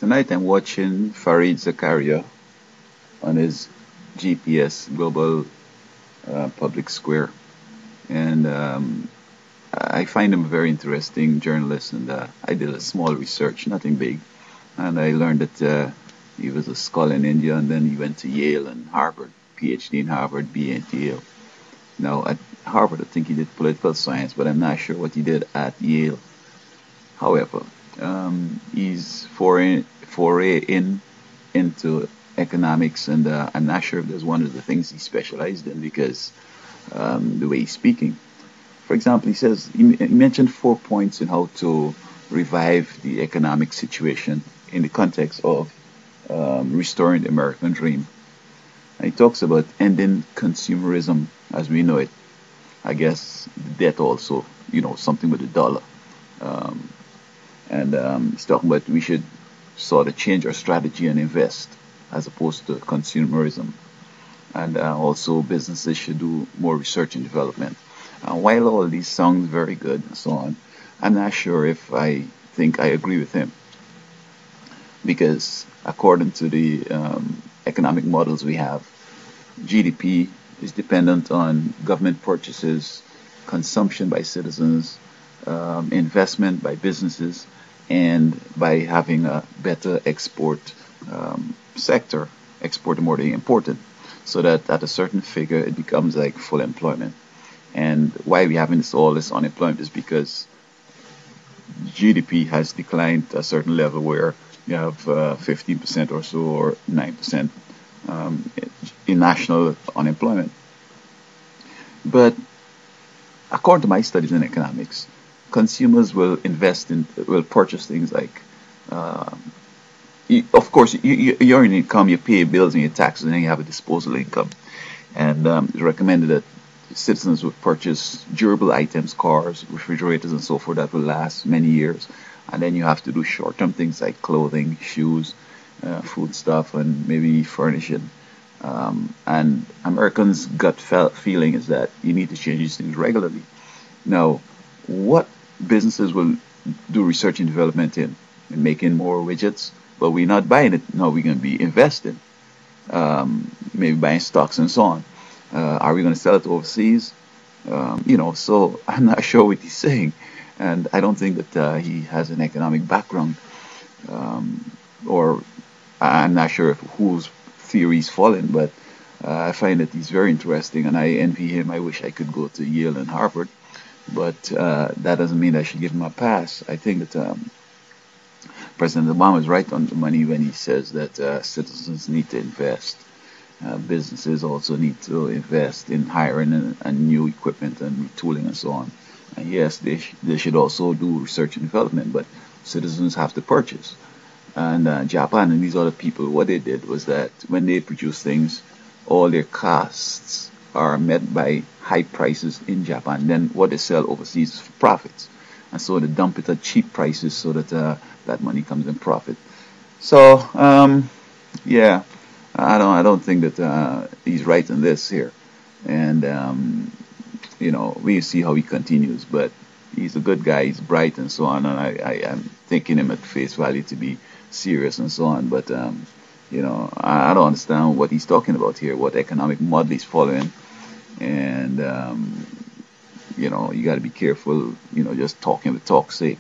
Tonight I'm watching Farid Zakaria on his GPS Global Public Square, and I find him a very interesting journalist. And I did a small research, nothing big, and I learned that he was a scholar in India, and then he went to Yale and Harvard, PhD in Harvard, BA at Yale. Now at Harvard, I think he did political science, but I'm not sure what he did at Yale. However, he's foray into economics, and I'm not sure if there's one of the things he specialized in because the way he's speaking. For example, he mentioned 4 points in how to revive the economic situation in the context of restoring the American dream. And he talks about ending consumerism as we know it. I guess debt also, something with the dollar. Um, and he's talking about we should sort of change our strategy and invest as opposed to consumerism. And also businesses should do more research and development. While all these sound very good and so on, I'm not sure if I think I agree with him because according to the economic models we have, GDP is dependent on government purchases, consumption by citizens, investment by businesses, and by having a better export sector, export more than imported, so that at a certain figure it becomes like full employment. And why we having all this unemployment is because GDP has declined to a certain level where you have 15% or so or 9% in national unemployment. But according to my studies in economics, consumers will purchase things like, uh, of course, you earn income, you pay your bills and your taxes, and then you have a disposable income. And it's recommended that citizens would purchase durable items, cars, refrigerators, and so forth that will last many years. And then you have to do short-term things like clothing, shoes, food stuff, and maybe furnishing. And Americans' gut feeling is that you need to change these things regularly. Now, what businesses will do research and development in making more widgets, but we're not buying it. No, we're going to be investing, maybe buying stocks and so on. Are we going to sell it overseas? So I'm not sure what he's saying, and I don't think that he has an economic background, or I'm not sure whose theory he's following, but I find that he's very interesting, and I envy him. I wish I could go to Yale and Harvard, but that doesn't mean I should give him a pass. I think that President Obama is right on the money when he says that citizens need to invest. Businesses also need to invest in hiring and new equipment and retooling and so on. And yes, they should also do research and development, but citizens have to purchase. And Japan and these other people, what they did was that when they produce things, all their costs are met by high prices in Japan. Then what they sell overseas is for profits. And so they dump it at cheap prices so that that money comes in profit. So, yeah, I don't think that he's right in this here. And, we see how he continues. But he's a good guy, he's bright and so on. And I am taking him at face value to be serious and so on. But, I don't understand what he's talking about here, what economic model he's following. And, you got to be careful, just talking the talk's sake.